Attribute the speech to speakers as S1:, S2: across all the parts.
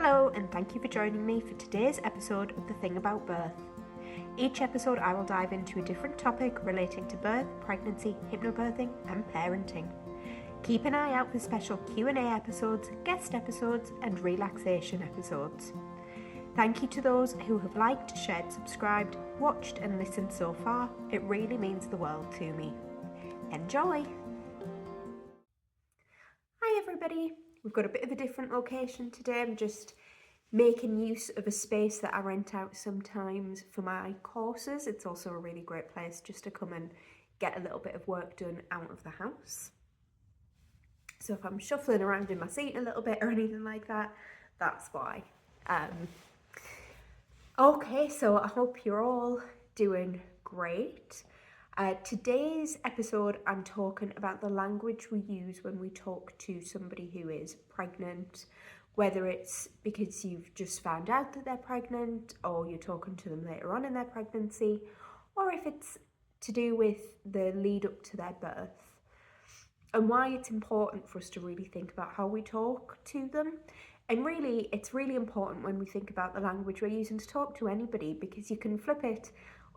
S1: Hello, and thank you for joining me for today's episode of The Thing About Birth. Each episode I will dive into a different topic relating to birth, pregnancy, hypnobirthing and parenting. Keep an eye out for special Q&A episodes, guest episodes and relaxation episodes. Thank you to those who have liked, shared, subscribed, watched and listened so far. It really means the world to me. Enjoy! Hi everybody! We've got a bit of a different location today. I'm just making use of a space that I rent out sometimes for my courses. It's also a really great place just to come and get a little bit of work done out of the house. So if I'm shuffling around in my seat a little bit or anything like that, that's why. Okay, so I hope you're all doing great. Today's episode, I'm talking about the language we use when we talk to somebody who is pregnant, whether it's because you've just found out that they're pregnant or you're talking to them later on in their pregnancy, or if it's to do with the lead up to their birth, and why it's important for us to really think about how we talk to them. And really, it's really important when we think about the language we're using to talk to anybody, because you can flip it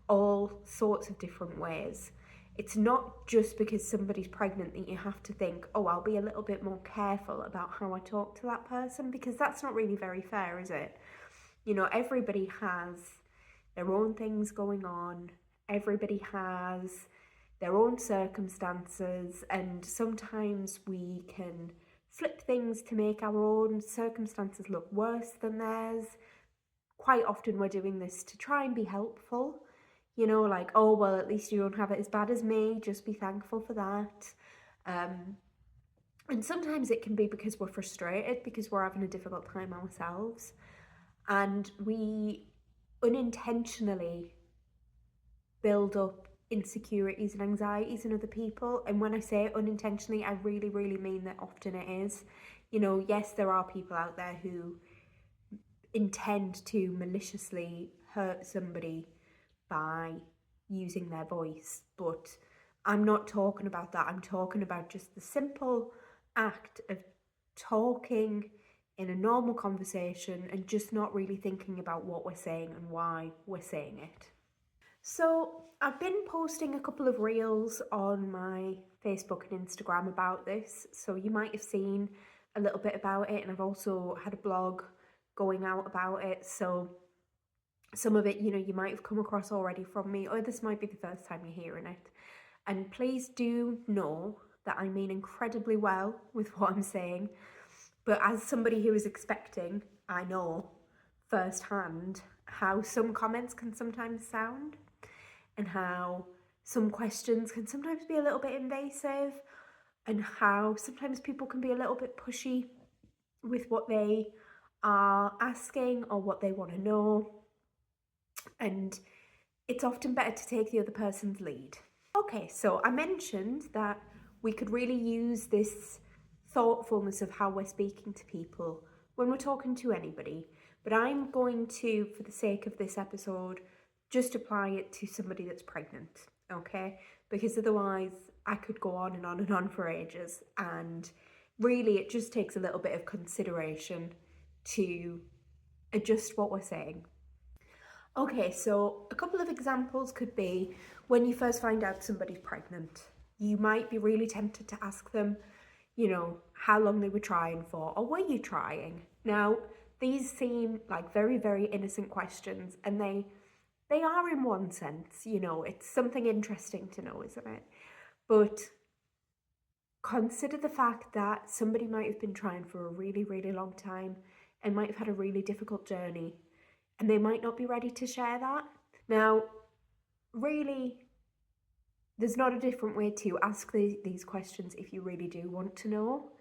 S1: all sorts of different ways. It's not just because somebody's pregnant that you have to think, oh, I'll be a little bit more careful about how I talk to that person, because that's not really very fair, is it? You know, everybody has their own things going on. Everybody has their own circumstances, and sometimes we can flip things to make our own circumstances look worse than theirs. Quite often we're doing this to try and be helpful. You know, like, oh, well, at least you don't have it as bad as me. Just be thankful for that. And sometimes it can be because we're frustrated, because we're having a difficult time ourselves. And we unintentionally build up insecurities and anxieties in other people. And when I say unintentionally, I really, really mean that often it is. You know, yes, there are people out there who intend to maliciously hurt somebody by using their voice, but I'm not talking about that. I'm talking about just the simple act of talking in a normal conversation and just not really thinking about what we're saying and why we're saying it. So I've been posting a couple of reels on my Facebook and Instagram about this, so you might have seen a little bit about it, and I've also had a blog going out about it, so some of it, you know, you might have come across already from me, or this might be the first time you're hearing it. And please do know that I mean incredibly well with what I'm saying, but as somebody who is expecting, I know firsthand how some comments can sometimes sound, and how some questions can sometimes be a little bit invasive, and how sometimes people can be a little bit pushy with what they are asking or what they want to know. And it's often better to take the other person's lead. Okay, so I mentioned that we could really use this thoughtfulness of how we're speaking to people when we're talking to anybody, but I'm going to, for the sake of this episode, just apply it to somebody that's pregnant, okay? Because otherwise I could go on and on and on for ages, and really it just takes a little bit of consideration to adjust what we're saying. Okay, so a couple of examples could be when you first find out somebody's pregnant. You might be really tempted to ask them, you know, how long they were trying for, or were you trying? Now, these seem like very, very innocent questions, and they are in one sense, you know, it's something interesting to know, isn't it? But consider the fact that somebody might have been trying for a really, really long time and might have had a really difficult journey, and they might not be ready to share that. Now, really, there's not a different way to ask these questions if you really do want to know.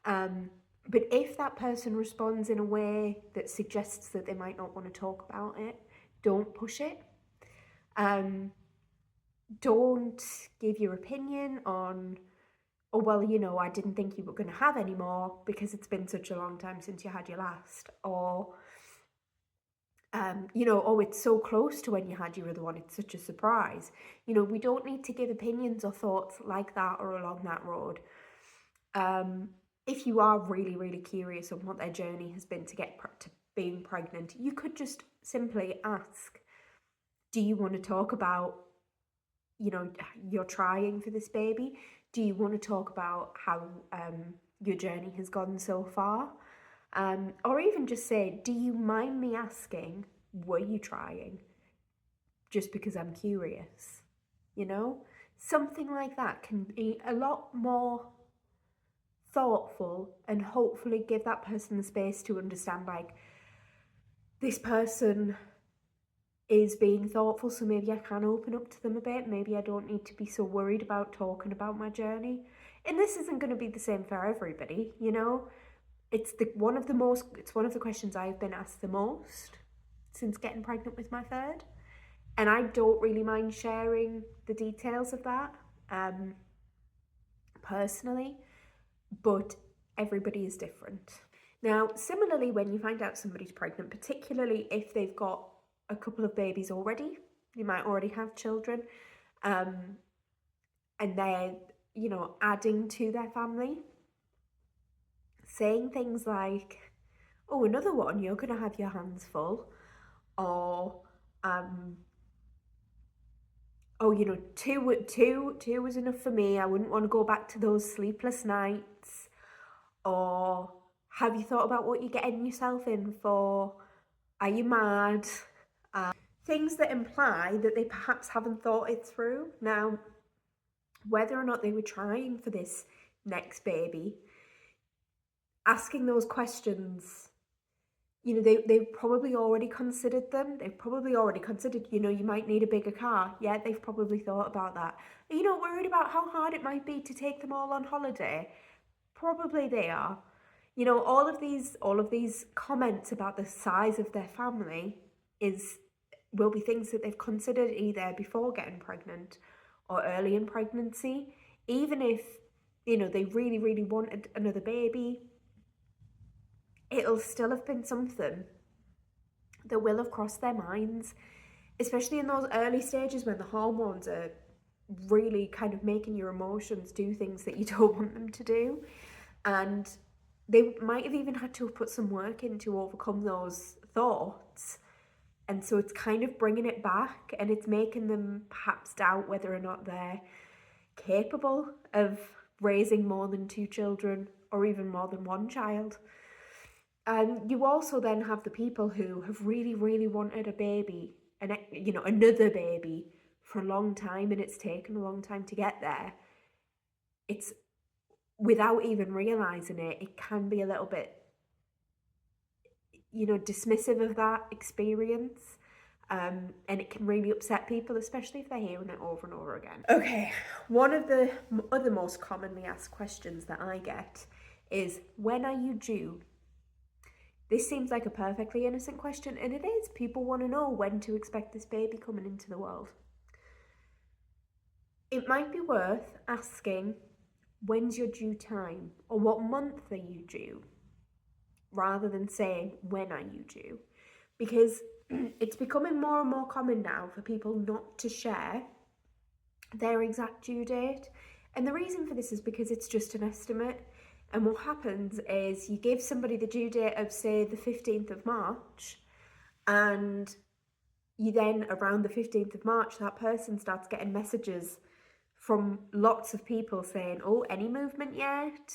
S1: But if that person responds in a way that suggests that they might not want to talk about it, don't push it. Don't give your opinion on, oh, well, you know, I didn't think you were going to have any more because it's been such a long time since you had your last, or you know, oh, it's so close to when you had your other one, it's such a surprise. You know, we don't need to give opinions or thoughts like that or along that road. if you are really, really curious on what their journey has been to get to being pregnant, you could just simply ask, do you want to talk about, you know, you're trying for this baby? Do you want to talk about how your journey has gone so far? Or even just say, do you mind me asking, were you trying? Just because I'm curious, you know? Something like that can be a lot more thoughtful and hopefully give that person the space to understand, like, this person is being thoughtful, so maybe I can open up to them a bit. Maybe I don't need to be so worried about talking about my journey. And this isn't going to be the same for everybody, you know? It's one of the questions I've been asked the most since getting pregnant with my third. And I don't really mind sharing the details of that, personally, but everybody is different. Now, similarly, when you find out somebody's pregnant, particularly if they've got a couple of babies already, you might already have children, and they're, you know, adding to their family, saying things like, oh, another one, you're going to have your hands full, or, oh, you know, two was enough for me, I wouldn't want to go back to those sleepless nights, or have you thought about what you're getting yourself in for? Are you mad? Things that imply that they perhaps haven't thought it through. Now, whether or not they were trying for this next baby, asking those questions, you know, they've probably already considered them. They've probably already considered, you know, you might need a bigger car. Yeah, they've probably thought about that. Are you not worried about how hard it might be to take them all on holiday? Probably they are. You know, all of these comments about the size of their family will be things that they've considered either before getting pregnant or early in pregnancy. Even if, you know, they really, really wanted another baby, it'll still have been something that will have crossed their minds, especially in those early stages when the hormones are really kind of making your emotions do things that you don't want them to do. And they might have even had to have put some work in to overcome those thoughts. And so it's kind of bringing it back, and it's making them perhaps doubt whether or not they're capable of raising more than 2 children or even more than 1 child. And you also then have the people who have really, really wanted a baby, and, you know, another baby for a long time, and it's taken a long time to get there. It's, without even realizing it, it can be a little bit, you know, dismissive of that experience. And it can really upset people, especially if they're hearing it over and over again. Okay, one of the other most commonly asked questions that I get is, when are you due? This seems like a perfectly innocent question, and it is. People want to know when to expect this baby coming into the world. It might be worth asking, when's your due time, or what month are you due, rather than saying, when are you due? Because it's becoming more and more common now for people not to share their exact due date. And the reason for this is because it's just an estimate. And what happens is you give somebody the due date of, say, the 15th of March, and you then, around the 15th of March, that person starts getting messages from lots of people saying, oh, any movement yet?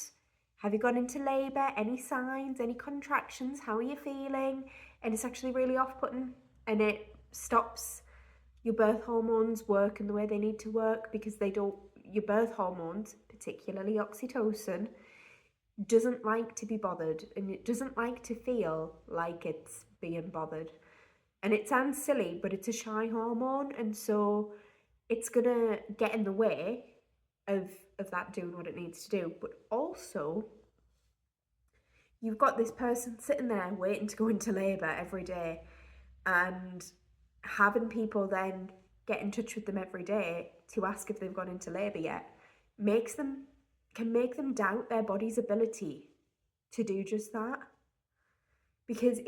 S1: Have you gone into labour? Any signs? Any contractions? How are you feeling? And it's actually really off-putting, and it stops your birth hormones working the way they need to work, because your birth hormones, particularly oxytocin, doesn't like to be bothered, and it doesn't like to feel like it's being bothered. And it sounds silly, but it's a shy hormone, and so it's gonna get in the way of that doing what it needs to do. But also, you've got this person sitting there waiting to go into labour every day, and having people then get in touch with them every day to ask if they've gone into labour yet can make them doubt their body's ability to do just that, because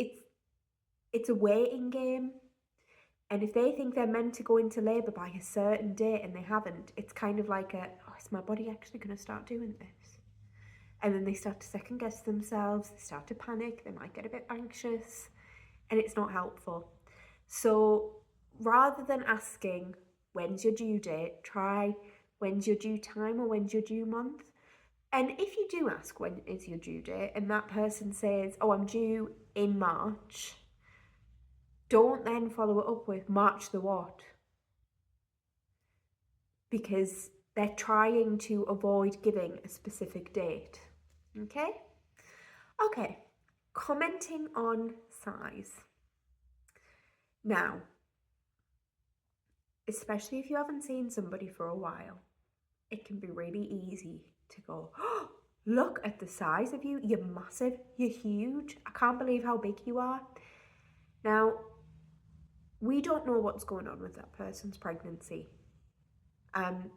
S1: it's a waiting game. And if they think they're meant to go into labour by a certain date and they haven't, it's kind of like oh, is my body actually going to start doing this? and then they start to second guess themselves, they start to panic, they might get a bit anxious, and it's not helpful. So rather than asking, when's your due date, try when's your due time or when's your due month. And if you do ask when is your due date and that person says, oh, I'm due in March, don't then follow it up with March the what? Because they're trying to avoid giving a specific date. Okay? Okay, commenting on size. Now, especially if you haven't seen somebody for a while, it can be really easy to go, oh, look at the size of you, you're massive, you're huge, I can't believe how big you are. Now, we don't know what's going on with that person's pregnancy.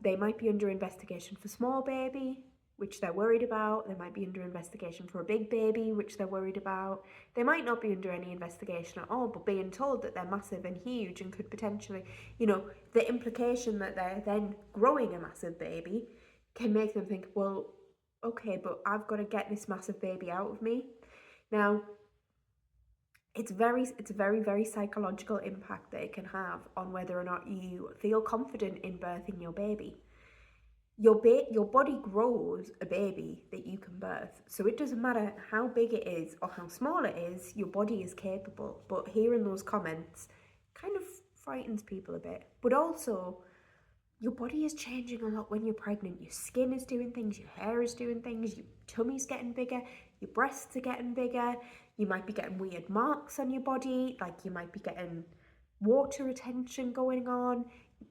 S1: They might be under investigation for small baby, which they're worried about. They might be under investigation for a big baby, which they're worried about. They might not be under any investigation at all, but being told that they're massive and huge and could potentially, the implication that they're then growing a massive baby can make them think, well, okay, but I've got to get this massive baby out of me. Now, it's a very, very psychological impact that it can have on whether or not you feel confident in birthing your baby. Your body grows a baby that you can birth. So it doesn't matter how big it is or how small it is, your body is capable. But hearing those comments kind of frightens people a bit. But also, your body is changing a lot when you're pregnant. Your skin is doing things, your hair is doing things, your tummy's getting bigger, your breasts are getting bigger. You might be getting weird marks on your body, like you might be getting water retention going on,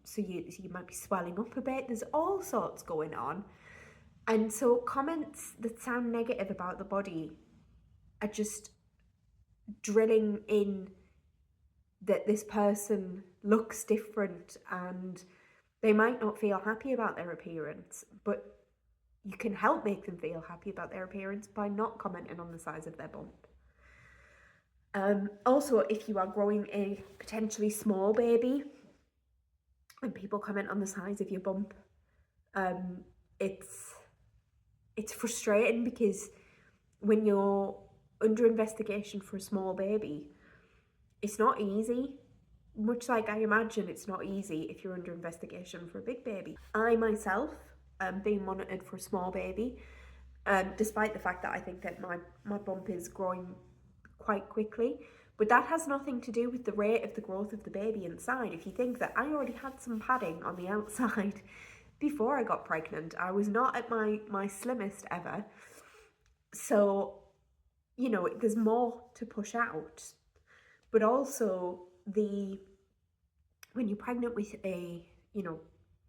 S1: so you might be swelling up a bit. There's all sorts going on. And so comments that sound negative about the body are just drilling in that this person looks different and they might not feel happy about their appearance, but you can help make them feel happy about their appearance by not commenting on the size of their bump. Also, if you are growing a potentially small baby and people comment on the size of your bump, it's frustrating because when you're under investigation for a small baby, it's not easy. Much like I imagine it's not easy if you're under investigation for a big baby. I myself am being monitored for a small baby, despite the fact that I think that my bump is growing quite quickly, but that has nothing to do with the rate of the growth of the baby inside. If you think that I already had some padding on the outside before I got pregnant, I was not at my slimmest ever, so there's more to push out. But also when you're pregnant with a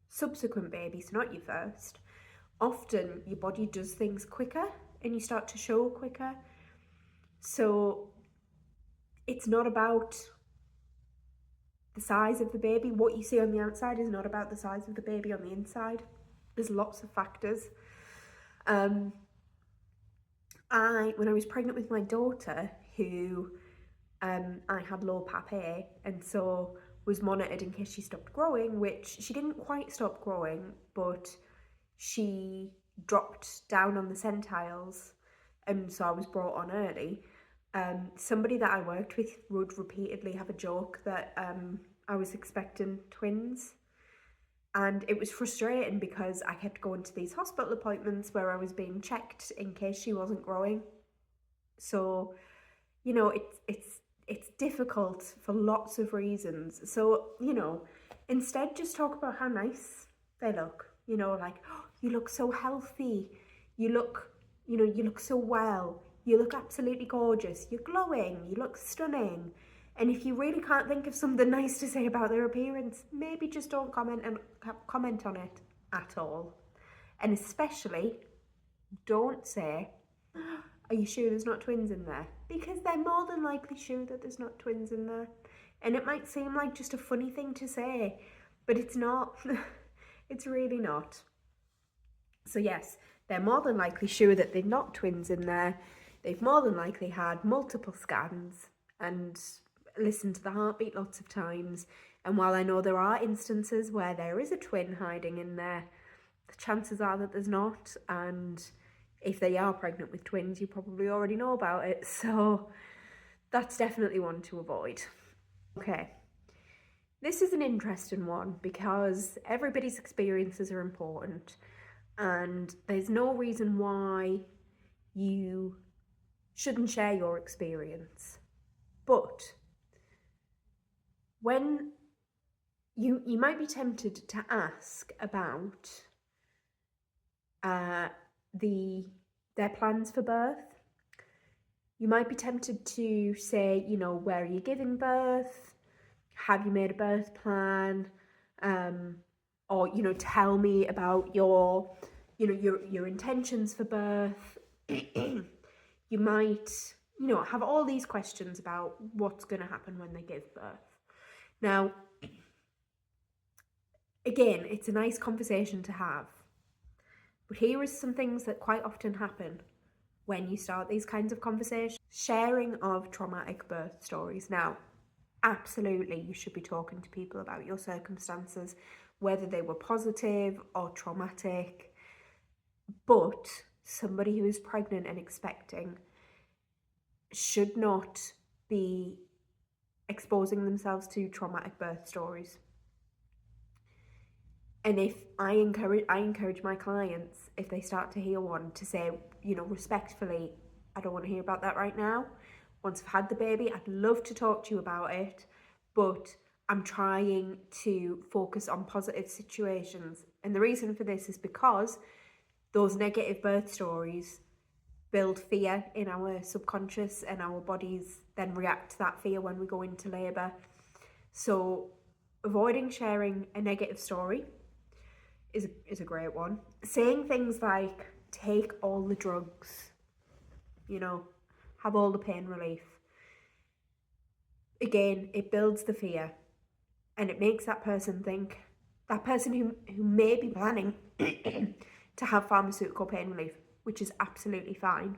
S1: subsequent baby, so not your first, often your body does things quicker and you start to show quicker. So it's not about the size of the baby. What you see on the outside is not about the size of the baby on the inside. There's lots of factors. When I was pregnant with my daughter, who I had low papae, and so was monitored in case she stopped growing, which she didn't quite stop growing, but she dropped down on the centiles, and so I was brought on early. Somebody that I worked with would repeatedly have a joke that I was expecting twins, and it was frustrating because I kept going to these hospital appointments where I was being checked in case she wasn't growing. So it's difficult for lots of reasons. So instead just talk about how nice they look. Like, oh, you look so healthy, you look so well, you look absolutely gorgeous, you're glowing, you look stunning. And if you really can't think of something nice to say about their appearance, maybe just don't comment on it at all. And especially don't say, are you sure there's not twins in there? Because they're more than likely sure that there's not twins in there. And it might seem like just a funny thing to say, but it's not. It's really not. So yes, they're more than likely sure that they're not twins in there. They've more than likely had multiple scans and listened to the heartbeat lots of times. And while I know there are instances where there is a twin hiding in there, the chances are that there's not. And If they are pregnant with twins, you probably already know about it, so that's definitely one to avoid. Okay, this is an interesting one because everybody's experiences are important, and there's no reason why you shouldn't share your experience. But when you might be tempted to ask about their plans for birth. You might be tempted to say, you know, where are you giving birth? Have you made a birth plan? Or, you know, tell me about your, you know, your intentions for birth. You might, you know, have all these questions about what's going to happen when they give birth. Now, again, it's a nice conversation to have. But here is some things that quite often happen when you start these kinds of conversations. Sharing of traumatic birth stories. Now, absolutely, you should be talking to people about your circumstances, whether they were positive or traumatic. But somebody who is pregnant and expecting should not be exposing themselves to traumatic birth stories. And if I encourage my clients, if they start to hear one, to say, you know, respectfully, I don't want to hear about that right now. Once I've had the baby, I'd love to talk to you about it, but I'm trying to focus on positive situations. And the reason for this is because those negative birth stories build fear in our subconscious, and our bodies then react to that fear when we go into labour. So avoiding sharing a negative story is a great one. Saying things like, take all the drugs, you know, have all the pain relief. Again, it builds the fear, and it makes that person think, that person who may be planning to have pharmaceutical pain relief, which is absolutely fine.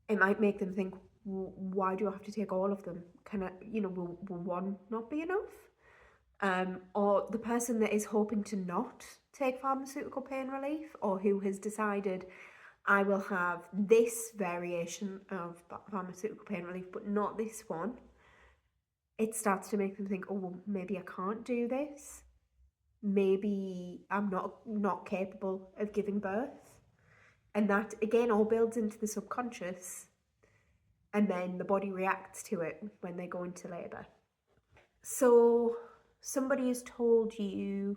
S1: It might make them think, why do I have to take all of them? Can I, you know, will one not be enough? Or the person that is hoping to not take pharmaceutical pain relief, or who has decided, I will have this variation of pharmaceutical pain relief, but not this one. It starts to make them think, oh, well, maybe I can't do this. Maybe I'm not capable of giving birth. And that, again, all builds into the subconscious. And then the body reacts to it when they go into labour. So somebody has told you,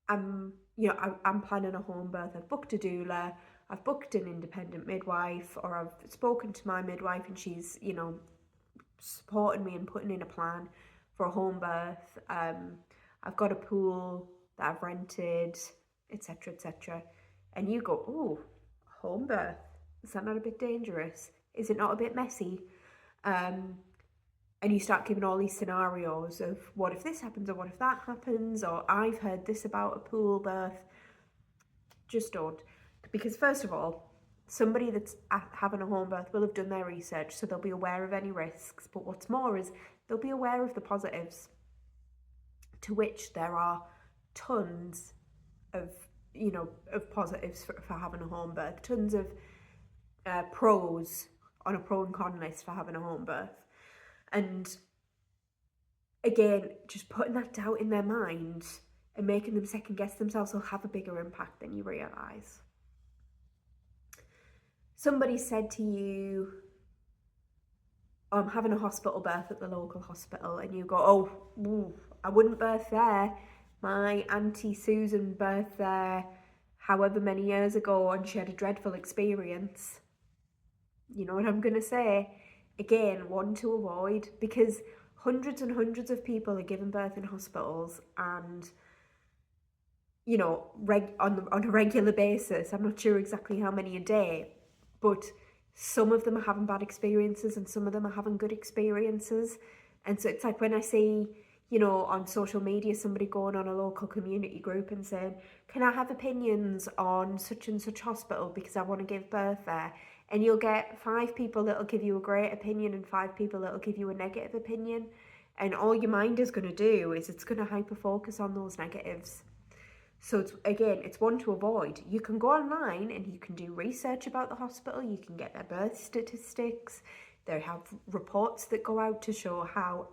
S1: I'm planning a home birth, I've booked a doula, I've booked an independent midwife, or I've spoken to my midwife and she's, you know, supporting me and putting in a plan for a home birth. I've got a pool that I've rented, etc., etc. And you go, oh, home birth, is that not a bit dangerous? Is it not a bit messy? And you start giving all these scenarios of, what if this happens, or what if that happens, or I've heard this about a pool birth. Just don't. Because first of all, somebody that's having a home birth will have done their research, so they'll be aware of any risks. But what's more is they'll be aware of the positives, to which there are tons of, you know, of positives for having a home birth. Tons of pros on a pro and con list for having a home birth. And again, just putting that doubt in their mind and making them second guess themselves will have a bigger impact than you realise. Somebody said to you, oh, I'm having a hospital birth at the local hospital, and you go, oh, I wouldn't birth there. My Auntie Susan birthed there however many years ago, and she had a dreadful experience. You know what I'm going to say? Again, one to avoid, because hundreds and hundreds of people are giving birth in hospitals, and, you know, on a regular basis. I'm not sure exactly how many a day, but some of them are having bad experiences and some of them are having good experiences. And so it's like when I see, you know, on social media, somebody going on a local community group and saying, can I have opinions on such and such hospital because I want to give birth there? And you'll get 5 people that'll give you a great opinion and 5 people that'll give you a negative opinion. And all your mind is going to do is it's going to hyper focus on those negatives. So it's one to avoid. You can go online and you can do research about the hospital. You can get their birth statistics. They have reports that go out to show how,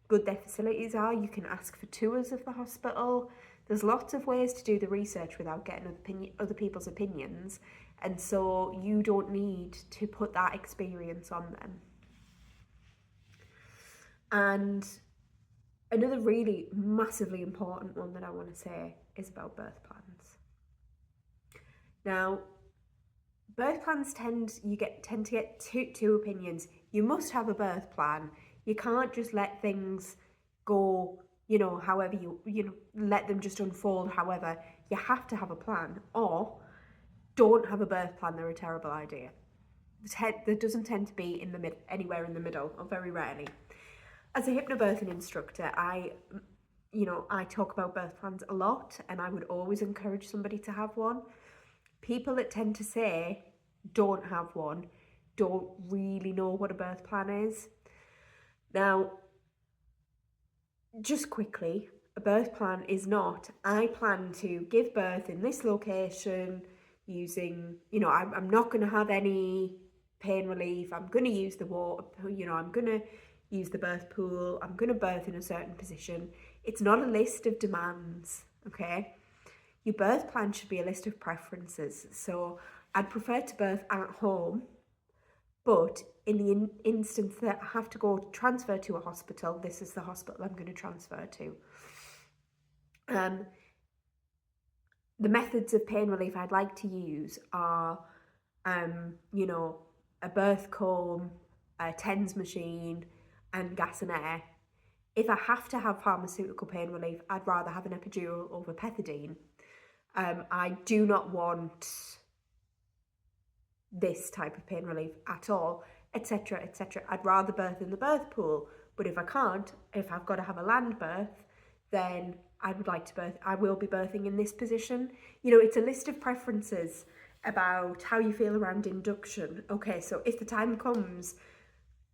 S1: good their facilities are. You can ask for tours of the hospital. There's lots of ways to do the research without getting other people's opinions. And so you don't need to put that experience on them. And another really massively important one that I want to say is about birth plans. Now, birth plans tend to get two opinions. You must have a birth plan. You can't just let things go, however you let them just unfold. However, you have to have a plan, or don't have a birth plan. They're a terrible idea. There doesn't tend to be anywhere in the middle, or very rarely. As a hypnobirthing instructor, I talk about birth plans a lot, and I would always encourage somebody to have one. People that tend to say don't have one don't really know what a birth plan is. Now, just quickly, a birth plan is not, I plan to give birth in this location using, I'm not going to have any pain relief, I'm going to use the water, I'm going to use the birth pool, I'm going to birth in a certain position. It's not a list of demands, okay? Your birth plan should be a list of preferences. So I'd prefer to birth at home, but in the instance that I have to transfer to a hospital, this is the hospital I'm going to transfer to. The methods of pain relief I'd like to use are, a birth comb, a TENS machine, and gas and air. If I have to have pharmaceutical pain relief, I'd rather have an epidural over pethidine. I do not want this type of pain relief at all, etc., etc. I'd rather birth in the birth pool, but if I can't, if I've got to have a land birth, then I will be birthing in this position. It's a list of preferences about how you feel around induction. Okay, so if the time comes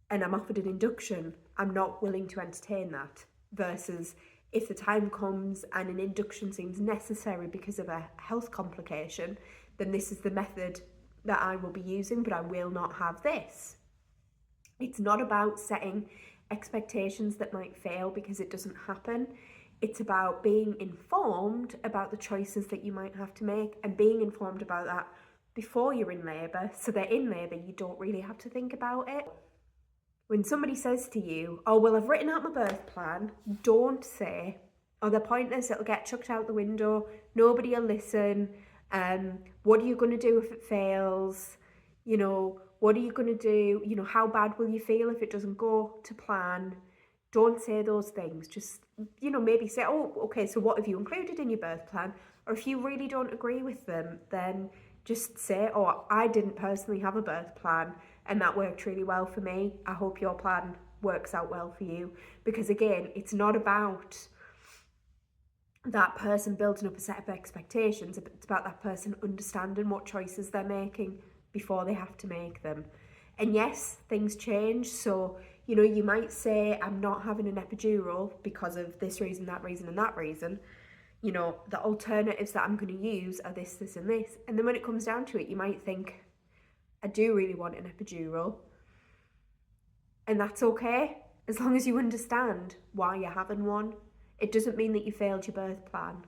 S1: and I'm offered an induction, I'm not willing to entertain that, versus if the time comes and an induction seems necessary because of a health complication, then this is the method that I will be using, but I will not have this. It's not about setting expectations that might fail because it doesn't happen. It's about being informed about the choices that you might have to make, and being informed about that before you're in labour, so that in labour you don't really have to think about it. When somebody says to you, oh, well, I've written out my birth plan, don't say, oh, they're pointless, it'll get chucked out the window, nobody will listen, what are you going to do if it fails? What are you going to do? How bad will you feel if it doesn't go to plan? Don't say those things. Just, maybe say, oh, okay, so what have you included in your birth plan? Or if you really don't agree with them, then just say, oh, I didn't personally have a birth plan and that worked really well for me. I hope your plan works out well for you. Because again, it's not about that person building up a set of expectations. It's about that person understanding what choices they're making before they have to make them. And yes, things change. So, you might say, I'm not having an epidural because of this reason, that reason, and that reason. The alternatives that I'm going to use are this, this, and this. And then when it comes down to it, you might think, I do really want an epidural. And that's okay, as long as you understand why you're having one. It doesn't mean that you failed your birth plan,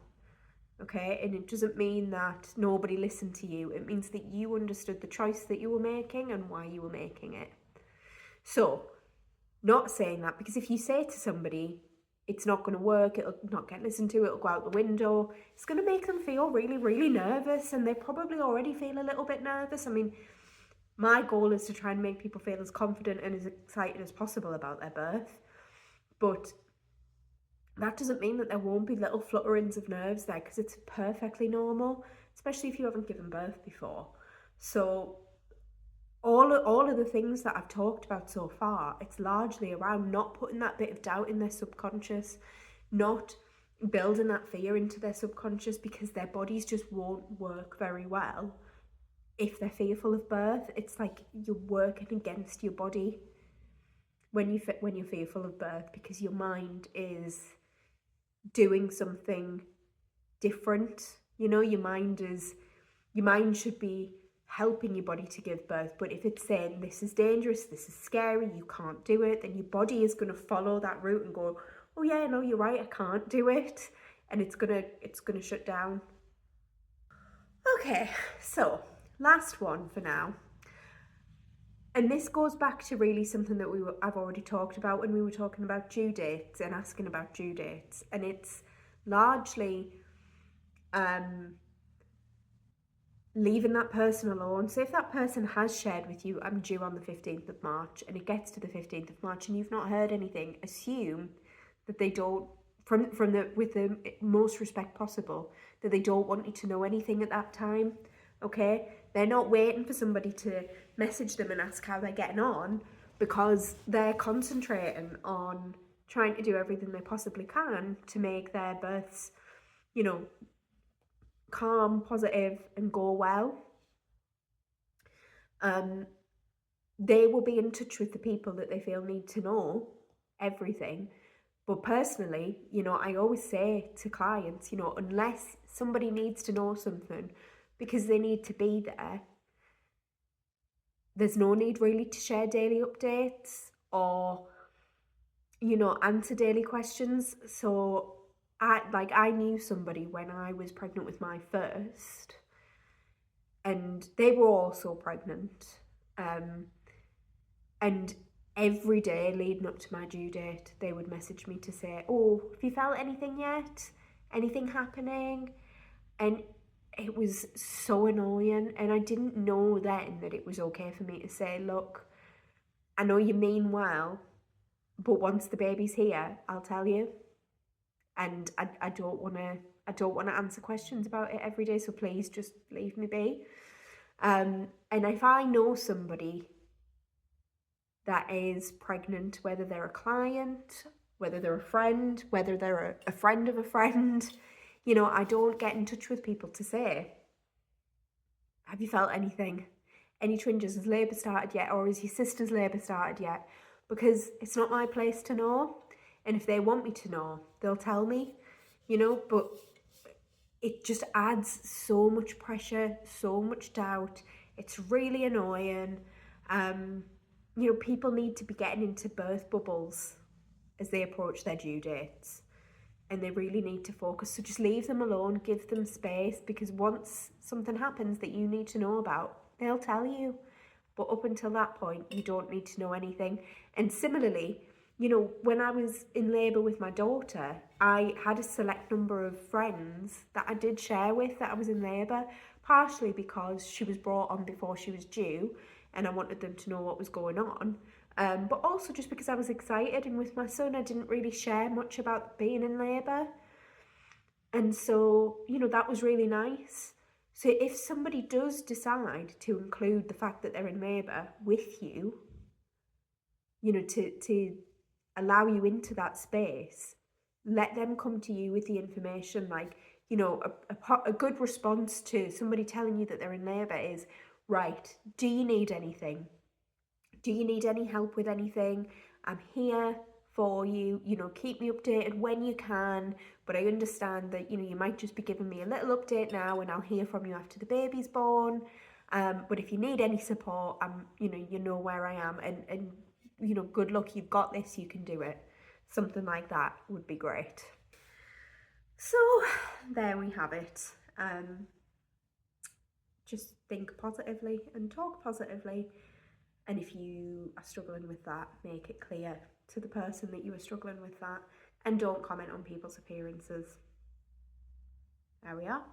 S1: okay? And it doesn't mean that nobody listened to you. It means that you understood the choice that you were making and why you were making it. So, not saying that, because if you say to somebody, it's not going to work, it'll not get listened to, it'll go out the window, it's going to make them feel really, really nervous, and they probably already feel a little bit nervous. I mean, my goal is to try and make people feel as confident and as excited as possible about their birth, but that doesn't mean that there won't be little flutterings of nerves there, because it's perfectly normal, especially if you haven't given birth before. So all of the things that I've talked about so far, it's largely around not putting that bit of doubt in their subconscious, not building that fear into their subconscious, because their bodies just won't work very well if they're fearful of birth. It's like you're working against your body when you're fearful of birth, because your mind is doing something different. Your mind should be helping your body to give birth, but if it's saying this is dangerous, this is scary, you can't do it, then your body is going to follow that route and go, oh yeah, no, you're right, I can't do it, and it's gonna shut down. Okay, so last one for now, and this goes back to really something that I've already talked about when we were talking about due dates and asking about due dates, and it's largely leaving that person alone. So if that person has shared with you, I'm due on the 15th of March, and it gets to the 15th of March and you've not heard anything, assume that they don't, with the most respect possible, that they don't want you to know anything at that time, okay? They're not waiting for somebody to message them and ask how they're getting on, because they're concentrating on trying to do everything they possibly can to make their births, calm, positive, and go well. They will be in touch with the people that they feel need to know everything. But personally, I always say to clients, unless somebody needs to know something because they need to be there, there's no need really to share daily updates or, answer daily questions. So I knew somebody when I was pregnant with my first, and they were also pregnant. And every day leading up to my due date, they would message me to say, oh, have you felt anything yet? Anything happening? And it was so annoying. And I didn't know then that it was okay for me to say, look, I know you mean well, but once the baby's here, I'll tell you. And I don't want to answer questions about it every day, so please just leave me be. And if I know somebody that is pregnant, whether they're a client, whether they're a friend, whether they're a friend of a friend, I don't get in touch with people to say, have you felt anything? Any twinges? Has labour started yet? Or has your sister's labour started yet? Because it's not my place to know. And if they want me to know, they'll tell me, but it just adds so much pressure, so much doubt. It's really annoying. People need to be getting into birth bubbles as they approach their due dates, and they really need to focus. So just leave them alone, give them space, because once something happens that you need to know about, they'll tell you. But up until that point, you don't need to know anything. And similarly, when I was in labour with my daughter, I had a select number of friends that I did share with that I was in labour, partially because she was brought on before she was due and I wanted them to know what was going on, but also just because I was excited. And with my son, I didn't really share much about being in labour. And so, that was really nice. So if somebody does decide to include the fact that they're in labour with you, to allow you into that space, let them come to you with the information. Like, a good response to somebody telling you that they're in labour is, right, do you need anything? Do you need any help with anything? I'm here for you, keep me updated when you can, but I understand that, you might just be giving me a little update now and I'll hear from you after the baby's born. But if you need any support, you know where I am, and good luck, you've got this, you can do it. Something like that would be great. So there we have it. Just think positively and talk positively. And if you are struggling with that, make it clear to the person that you are struggling with that, and don't comment on people's appearances. There we are.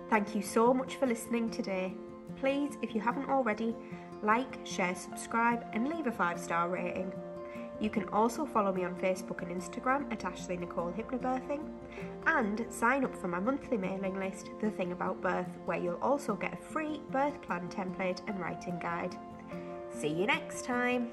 S1: Thank you so much for listening today. Please, if you haven't already, like, share, subscribe, and leave a 5-star rating. You can also follow me on Facebook and Instagram at Ashley Nicole Hypnobirthing, and sign up for my monthly mailing list, The Thing About Birth, where you'll also get a free birth plan template and writing guide. See you next time.